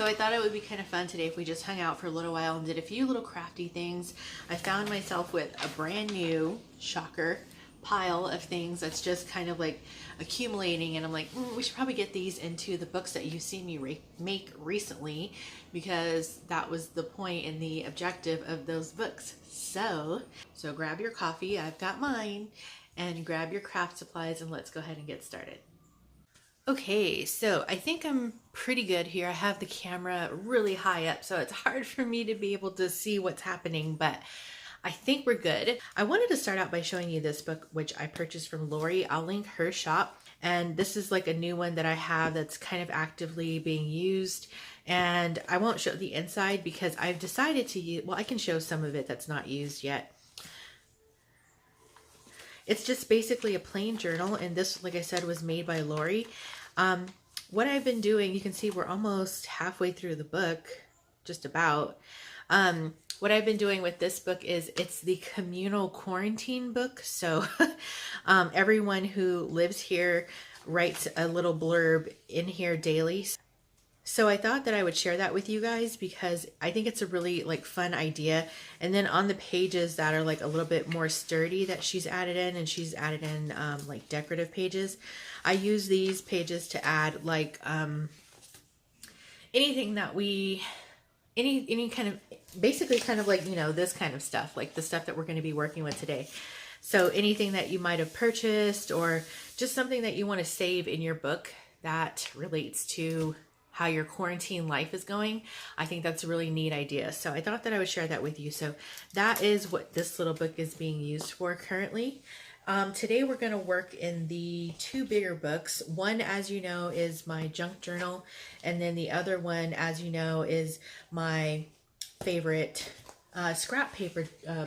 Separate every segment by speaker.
Speaker 1: I thought it would be kind of fun today if we just hung out for a little while and did a few little crafty things. I found myself with a brand new, shocker, pile of things that's just kind of like accumulating, and I'm like, we should probably get these into the books that you've seen me make recently, because that was the point and the objective of those books. So grab your coffee, I've got mine, and grab your craft supplies, and let's go ahead and get started. Okay, so I think I'm pretty good here. I have the camera really high up, so it's hard for me to be able to see what's happening, but I think we're good. I wanted to start out by showing you this book, which I purchased from Lori. I'll link her shop. And this is like a new one that I have that's kind of actively being used. And I won't show the inside because I've decided to use, well, I can show some of it that's not used yet. It's just basically a plain journal. And this, like I said, was made by Lori. What I've been doing, you can see we're almost halfway through the book, just about. What I've been doing with this book is it's the communal quarantine book. So everyone who lives here writes a little blurb in here daily. So I thought that I would share that with you guys because I think it's a really like fun idea. And then on the pages that are like a little bit more sturdy that she's added in, and she's added in like decorative pages. I use these pages to add like anything that we, any kind of, basically kind of like, you know, this kind of stuff, like the stuff that we're going to be working with today. So anything that you might have purchased or just something that you want to save in your book that relates to how your quarantine life is going, I think that's a really neat idea. So I thought that I would share that with you. So that is what this little book is being used for currently. Today we're going to work in the two bigger books. One, as you know, is my junk journal, and then the other one, as you know, is my favorite scrap paper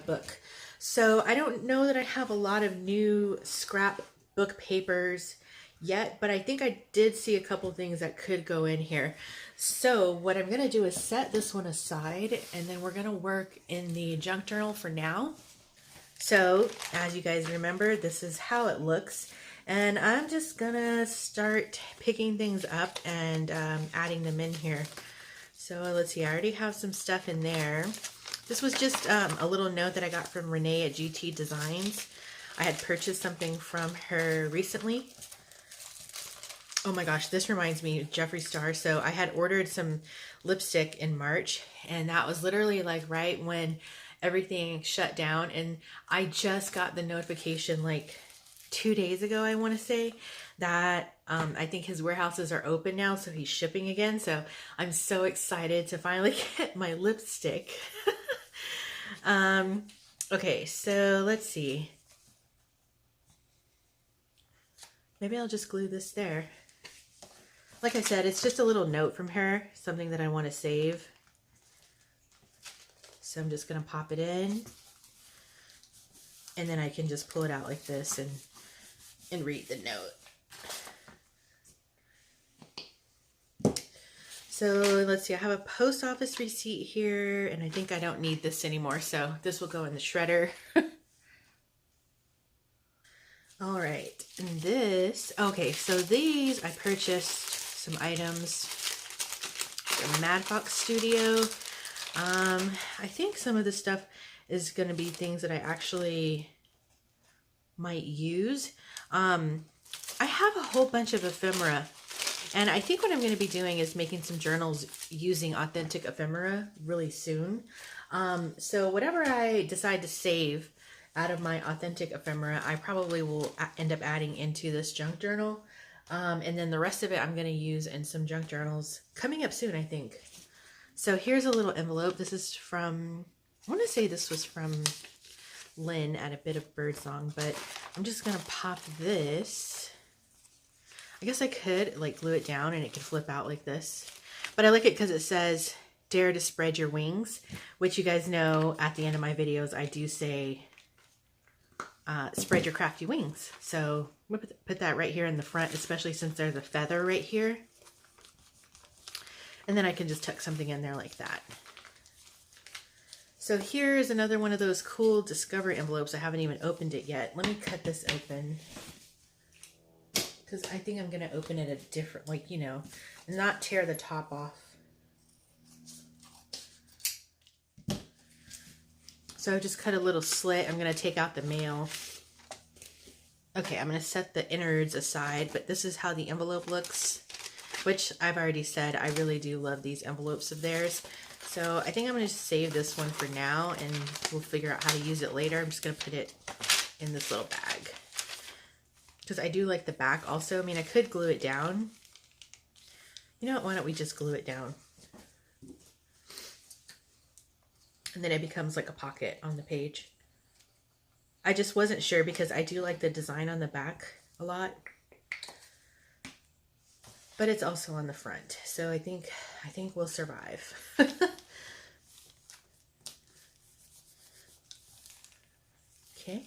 Speaker 1: book. So I don't know that I have a lot of new scrap book papers yet, but I think I did see a couple things that could go in here. So what I'm going to do is set this one aside, and then we're going to work in the junk journal for now. So as you guys remember, this is how it looks, and I'm just gonna start picking things up and adding them in here. So let's see, I already have some stuff in there. This was just a little note that I got from Renee at GT Designs. I had purchased something from her recently. Oh my gosh, this reminds me of Jeffree Star. So I had ordered some lipstick in March, and that was literally like right when everything shut down, and I just got the notification like 2 days ago, I want to say, that I think his warehouses are open now, so he's shipping again. So I'm so excited to finally get my lipstick. Okay, so let's see. Maybe I'll just glue this there. Like I said, it's just a little note from her, something that I want to save. So I'm just going to pop it in, and then I can just pull it out like this and read the note. So let's see, I have a post office receipt here, and I think I don't need this anymore, so this will go in the shredder. All right, and this, okay, so these, I purchased some items from Mad Fox Studio. I think some of this stuff is going to be things that I actually might use. I have a whole bunch of ephemera, and I think what I'm going to be doing is making some journals using authentic ephemera really soon. So whatever I decide to save out of my authentic ephemera, I probably will end up adding into this junk journal. And then the rest of it I'm going to use in some junk journals coming up soon, I think. So here's a little envelope. This is from, I want to say this was from Lynn at A Bit of Birdsong, but I'm just going to pop this. I guess I could like glue it down and it could flip out like this. But I like it because it says, dare to spread your wings, which you guys know at the end of my videos, I do say, spread your crafty wings. So I'm going to put that right here in the front, especially since there's a feather right here. And then I can just tuck something in there like that. So here's another one of those cool Discover envelopes. I haven't even opened it yet. Let me cut this open, because I think I'm going to open it a different, like, you know, not tear the top off. So I just cut a little slit. I'm going to take out the mail. Okay, I'm going to set the innards aside, but this is how the envelope looks, which I've already said I really do love these envelopes of theirs. So I think I'm going to save this one for now, and we'll figure out how to use it later. I'm just going to put it in this little bag because I do like the back also. I mean, I could glue it down. You know what? Why don't we just glue it down? And then it becomes like a pocket on the page. I just wasn't sure because I do like the design on the back a lot. But it's also on the front. So I think we'll survive. Okay.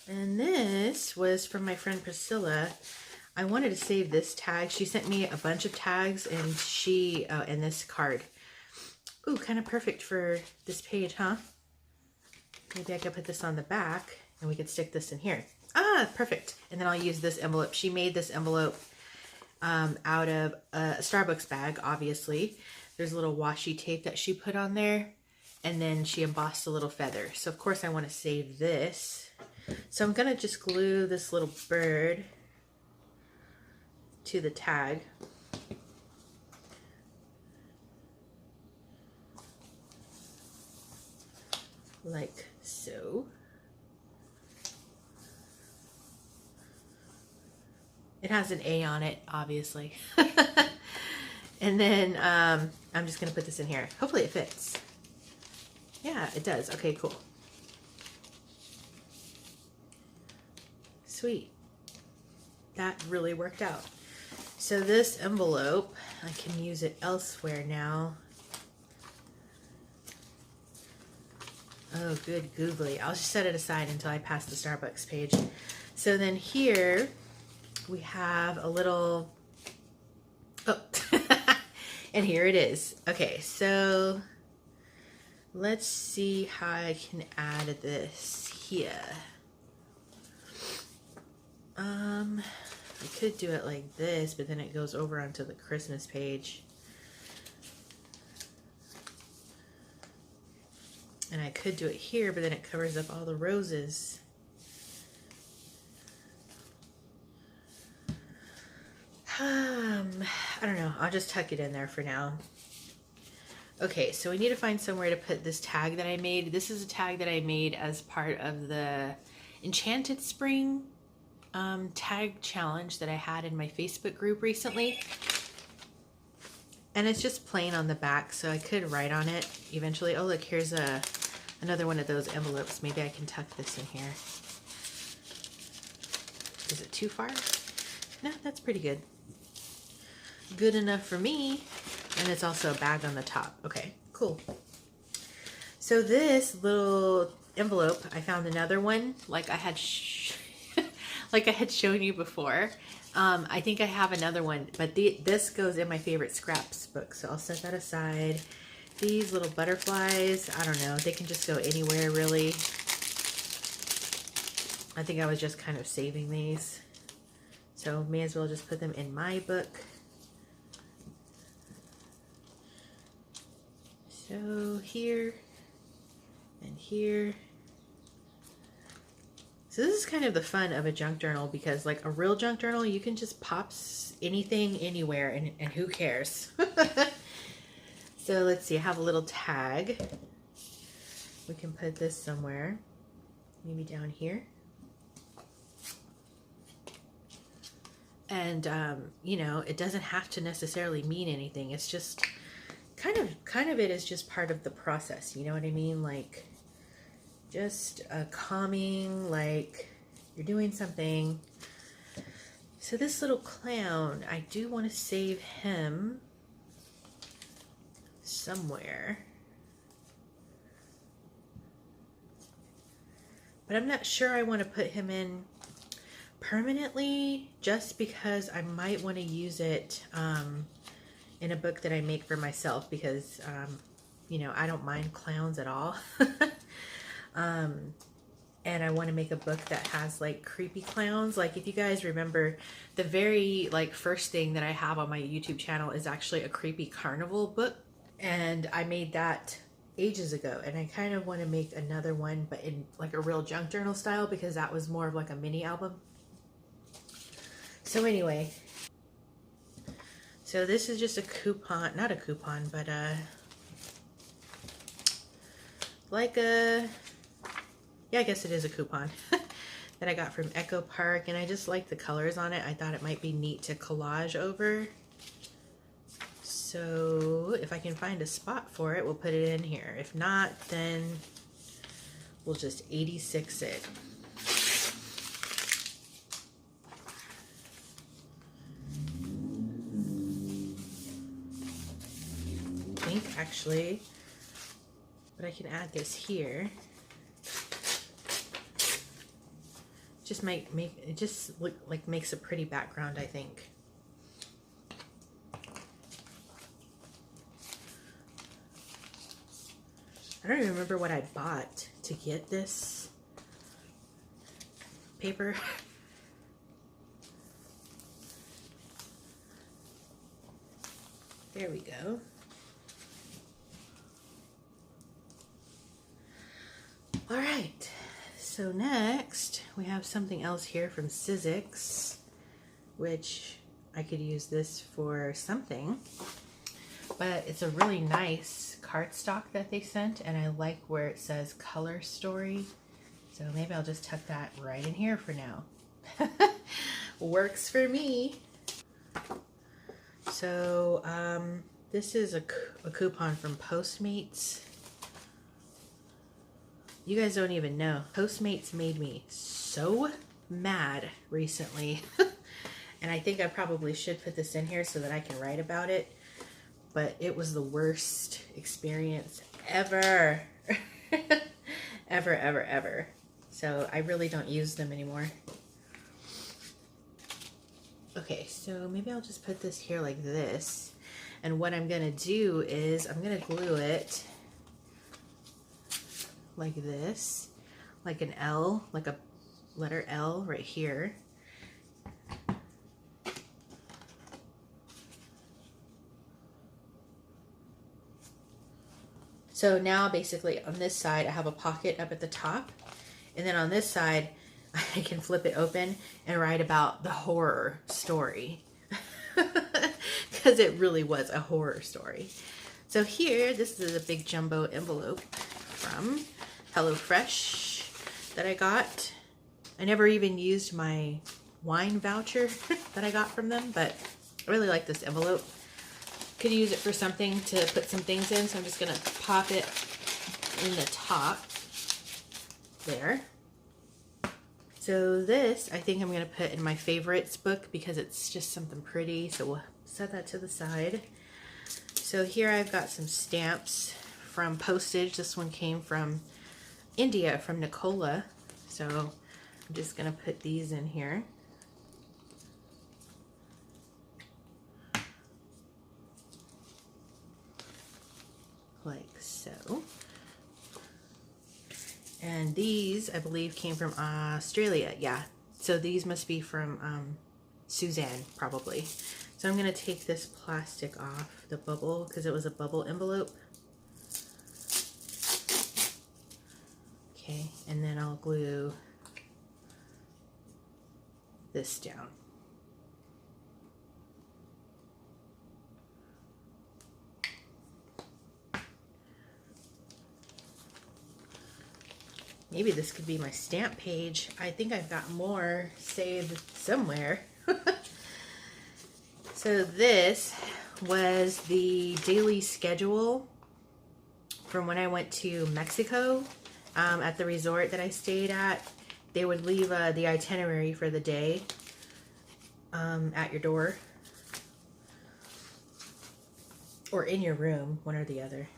Speaker 1: And this was from my friend Priscilla. I wanted to save this tag. She sent me a bunch of tags, and and this card. Ooh, kind of perfect for this page, huh? Maybe I could put this on the back, and we could stick this in here. Ah, perfect. And then I'll use this envelope. She made this envelope out of a Starbucks bag, obviously. There's a little washi tape that she put on there, and then she embossed a little feather. So, of course, I want to save this. So I'm going to just glue this little bird to the tag. Like so. It has an A on it, obviously. And then I'm just going to put this in here. Hopefully it fits. Yeah, it does. Okay, cool. Sweet. That really worked out. So this envelope, I can use it elsewhere now. Oh, good googly. I'll just set it aside until I pass the Starbucks page. So then here we have a little, oh, and here it is. Okay, so let's see how I can add this here. I could do it like this, but then it goes over onto the Christmas page. And I could do it here, but then it covers up all the roses. I don't know. I'll just tuck it in there for now. Okay, so we need to find somewhere to put this tag that I made. This is a tag that I made as part of the Enchanted Spring tag challenge that I had in my Facebook group recently. And it's just plain on the back, so I could write on it eventually. Oh, look, here's another one of those envelopes. Maybe I can tuck this in here. Is it too far? No, that's pretty good. Good enough for me. And it's also a bag on the top. Okay, cool. So this little envelope, I found another one like I had like I had shown you before. I think I have another one, but this goes in my favorite scraps book, so I'll set that aside. These little butterflies, I don't know, they can just go anywhere really. I think I was just kind of saving these, so may as well just put them in my book. So here and here. So this is kind of the fun of a junk journal, because like a real junk journal, you can just pop anything anywhere and who cares? So let's see, I have a little tag. We can put this somewhere, maybe down here. And, you know, it doesn't have to necessarily mean anything. It's just kind of it is just part of the process. You know what I mean? Like, just a calming, like you're doing something. So this little clown, I do want to save him somewhere, but I'm not sure I want to put him in permanently, just because I might want to use it in a book that I make for myself, because you know, I don't mind clowns at all. And I want to make a book that has like creepy clowns. Like, if you guys remember, the very like first thing that I have on my YouTube channel is actually a creepy carnival book And I made that ages ago, and I kind of want to make another one, but in like a real junk journal style, because that was more of like a mini album. So anyway, so this is just a coupon, not a coupon, but like a, yeah, I guess it is a coupon that I got from Echo Park, and I just like the colors on it. I thought it might be neat to collage over. So if I can find a spot for it, we'll put it in here. If not, then we'll just 86 it. I think actually, but I can add this here. Just make it just look like makes a pretty background, I think. I don't even remember what I bought to get this paper. There we go. All right, so next we have something else here from XoXo, which I could use this for something, but it's a really nice cardstock that they sent, and I like where it says color story, so maybe I'll just tuck that right in here for now. Works for me. So this is a coupon from Postmates. You guys don't even know. Postmates made me so mad recently. And I think I probably should put this in here so that I can write about it. But it was the worst experience ever. ever. So I really don't use them anymore. Okay, so maybe I'll just put this here like this. And what I'm gonna do is I'm gonna glue it like this, like an L, like a letter L right here. So now basically on this side I have a pocket up at the top, and then on this side I can flip it open and write about the horror story, because it really was a horror story. So here, this is a big jumbo envelope from HelloFresh that I got. I never even used my wine voucher that I got from them, but I really like this envelope. Could use it for something to put some things in, so I'm just gonna pop it in the top there. So this, I think I'm gonna put in my favorites book because it's just something pretty, so we'll set that to the side. So here I've got some stamps from postage. This one came from India, from Nicola. So I'm just gonna put these in here. Like so. And these, I believe, came from Australia. Yeah, so these must be from Suzanne, probably. So I'm gonna take this plastic off the bubble because it was a bubble envelope. Okay, and then I'll glue this down. Maybe this could be my stamp page. I think I've got more saved somewhere. So this was the daily schedule from when I went to Mexico at the resort that I stayed at. They would leave the itinerary for the day at your door or in your room, one or the other.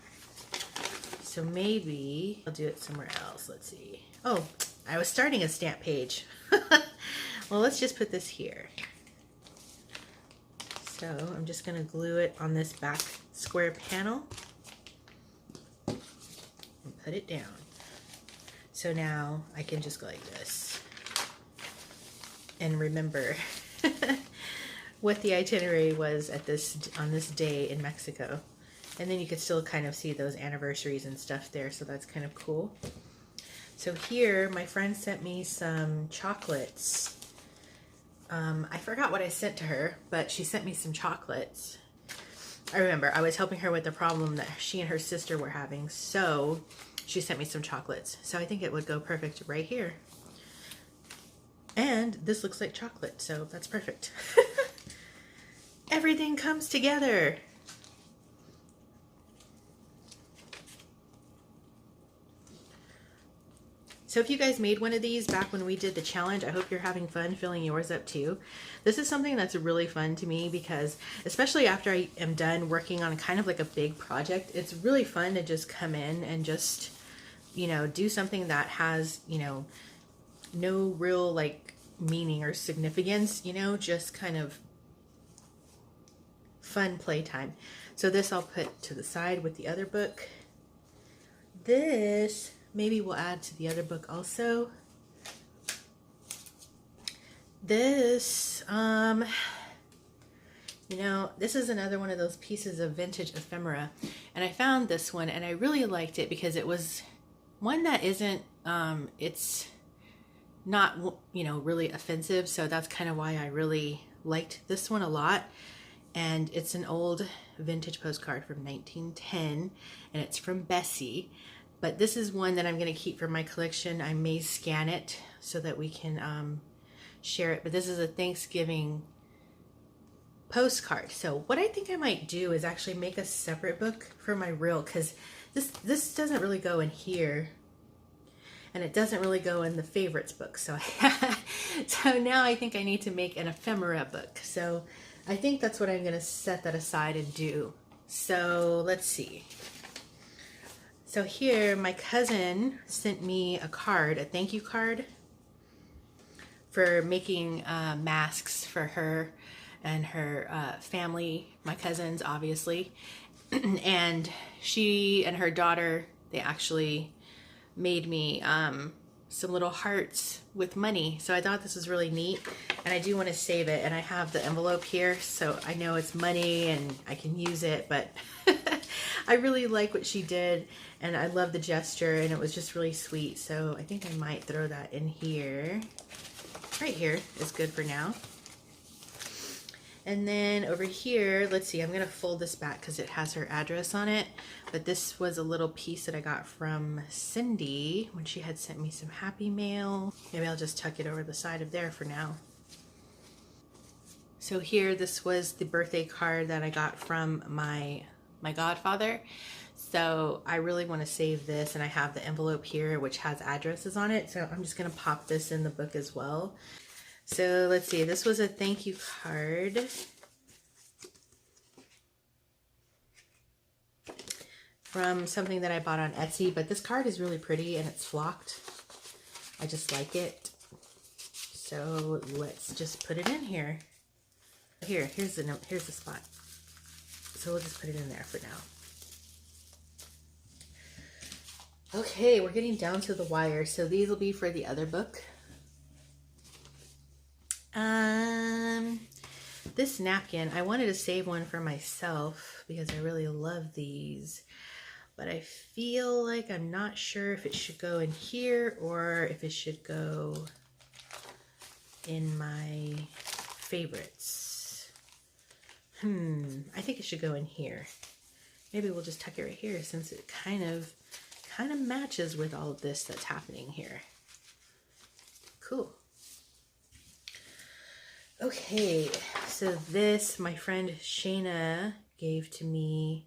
Speaker 1: So maybe I'll do it somewhere else. Let's see. Oh, I was starting a stamp page. Well, let's just put this here. So I'm just going to glue it on this back square panel and put it down. So now I can just go like this and remember what the itinerary was at on this day in Mexico. And then you could still kind of see those anniversaries and stuff there, so that's kind of cool. So here, my friend sent me some chocolates. I forgot what I sent to her, but she sent me some chocolates. I remember I was helping her with the problem that she and her sister were having, so she sent me some chocolates. So I think it would go perfect right here. And this looks like chocolate, so that's perfect. Everything comes together. So if you guys made one of these back when we did the challenge, I hope you're having fun filling yours up too. This is something that's really fun to me because, especially after I am done working on kind of like a big project, it's really fun to just come in and just, you know, do something that has, you know, no real like meaning or significance, you know, just kind of fun playtime. So this I'll put to the side with the other book. This maybe we'll add to the other book also. This, you know, this is another one of those pieces of vintage ephemera. And I found this one and I really liked it because it was one that isn't, it's not, you know, really offensive. So that's kind of why I really liked this one a lot. And it's an old vintage postcard from 1910 and it's from Bessie. But this is one that I'm going to keep for my collection. I may scan it so that we can share it. But this is a Thanksgiving postcard. So what I think I might do is actually make a separate book for my reel, because this doesn't really go in here. And it doesn't really go in the favorites book. So, so now I think I need to make an ephemera book. So I think that's what I'm going to set that aside and do. So let's see. So here, my cousin sent me a card, a thank you card for making masks for her and her family, my cousins, obviously. And she and her daughter, they actually made me some little hearts with money. So I thought this was really neat, and I do want to save it. And I have the envelope here, so I know it's money and I can use it, but I really like what she did, and I love the gesture, and it was just really sweet. So I think I might throw that in here. Right here is good for now. And then over here, let's see, I'm gonna fold this back because it has her address on it. But this was a little piece that I got from Cindy when she had sent me some happy mail. Maybe I'll just tuck it over the side of there for now. So here, this was the birthday card that I got from my godfather. So I really want to save this, and I have the envelope here which has addresses on it. So I'm just gonna pop this in the book as well. So let's see, this was a thank you card from something that I bought on Etsy, but this card is really pretty and it's flocked. I just like it. So let's just put it in here. Here's the spot. So we'll just put it in there for now. Okay, we're getting down to the wire. So these will be for the other book. This napkin, I wanted to save one for myself because I really love these, but I feel like I'm not sure if it should go in here or if it should go in my favorites. I think it should go in here. Maybe we'll just tuck it right here since it kind of matches with all of this that's happening here. Cool. Okay, so this my friend Shayna gave to me,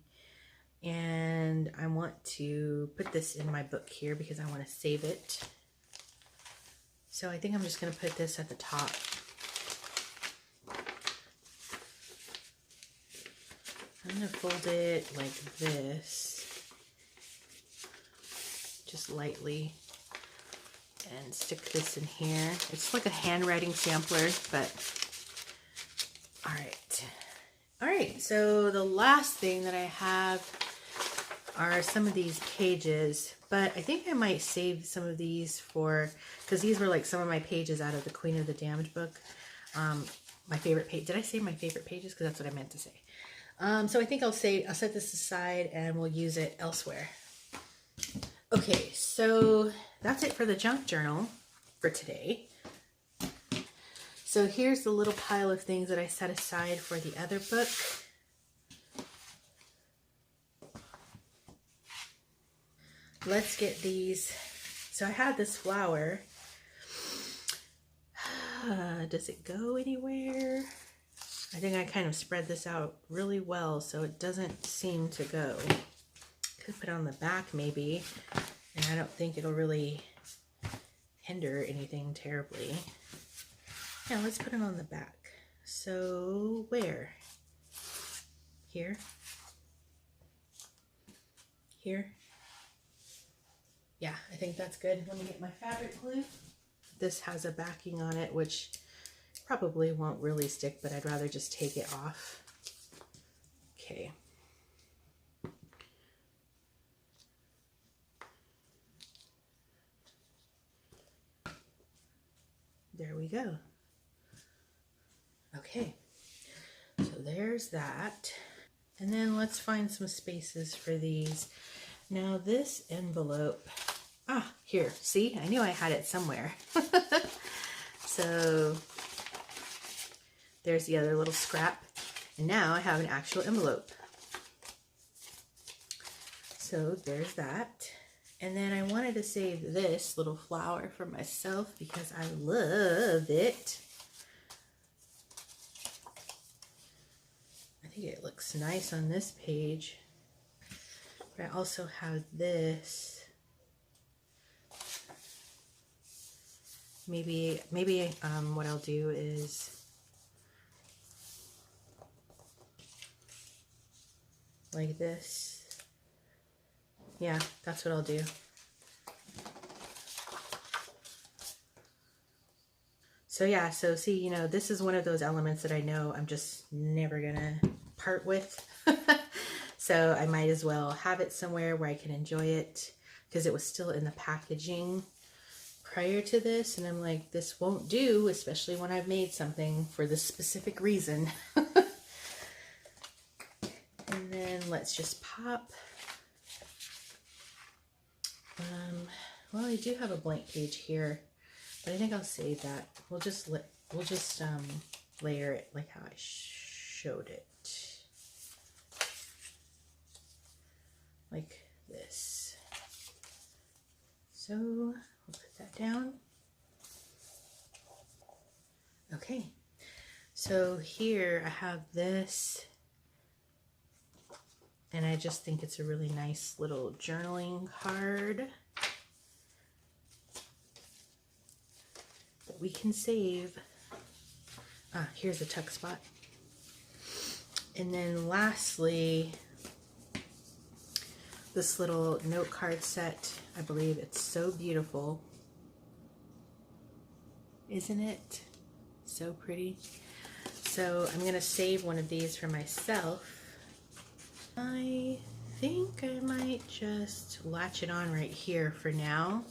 Speaker 1: and I want to put this in my book here because I want to save it. So I think I'm just going to put this at the top. I'm going to fold it like this, just lightly. And stick this in here. It's like a handwriting sampler, but all right. All right, so the last thing that I have are some of these pages, but I think I might save some of these for, because these were like some of my pages out of the Queen of the Damned book. My favorite page. Did I say my favorite pages? Because that's what I meant to say. So I think I'll set this aside and we'll use it elsewhere. Okay, so that's it for the junk journal for today. So here's the little pile of things that I set aside for the other book. Let's get these. So I had this flower. Does it go anywhere? I think I kind of spread this out really well so it doesn't seem to go. Could put it on the back maybe, and I don't think it'll really hinder anything terribly. Yeah, let's put it on the back. So where? Here? Here? Yeah, I think that's good. Let me get my fabric glue. This has a backing on it, which probably won't really stick, but I'd rather just take it off. Okay. There we go. Okay, so there's that. And then let's find some spaces for these. Now this envelope, here, see, I knew I had it somewhere. So there's the other little scrap. And now I have an actual envelope. So there's that. And then I wanted to save this little flower for myself because I love it. I think it looks nice on this page. But I also have this. Maybe what I'll do is like this. Yeah, that's what I'll do. So yeah, so see, you know, this is one of those elements that I know I'm just never gonna part with. So I might as well have it somewhere where I can enjoy it, because it was still in the packaging prior to this, and I'm like, this won't do, especially when I've made something for this specific reason. And then let's just pop. Well, I do have a blank page here, but I think I'll save that. We'll just layer it like how I showed it, like this. So we'll put that down. Okay, so here I have this, and I just think it's a really nice little journaling card that we can save. Here's a tuck spot. And then lastly, this little note card set. I believe it's so beautiful. Isn't it? So pretty. So I'm gonna save one of these for myself. I think I might just latch it on right here for now.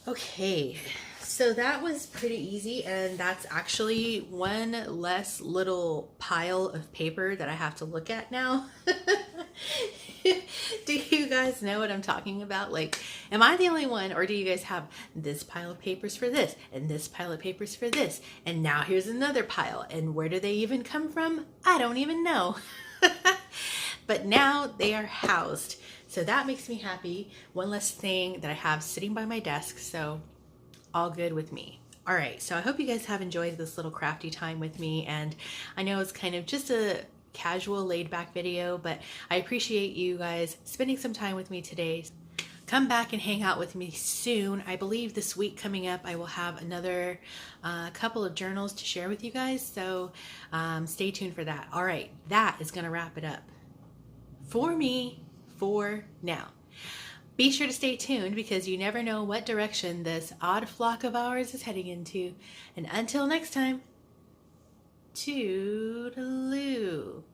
Speaker 1: Okay, so that was pretty easy, and that's actually one less little pile of paper that I have to look at now. Do you guys know what I'm talking about? Like, am I the only one, or do you guys have this pile of papers for this, and this pile of papers for this, and now here's another pile, and where do they even come from? I don't even know. But now they are housed, so that makes me happy. One less thing that I have sitting by my desk, so all good with me. All right, so I hope you guys have enjoyed this little crafty time with me, and I know it's kind of just a casual laid back video, but I appreciate you guys spending some time with me today. Come back and hang out with me soon. I believe this week coming up I will have another couple of journals to share with you guys, so stay tuned for that. All right, that is gonna wrap it up for me for now. Be sure to stay tuned, because you never know what direction this odd flock of ours is heading into. And until next time, toodaloo.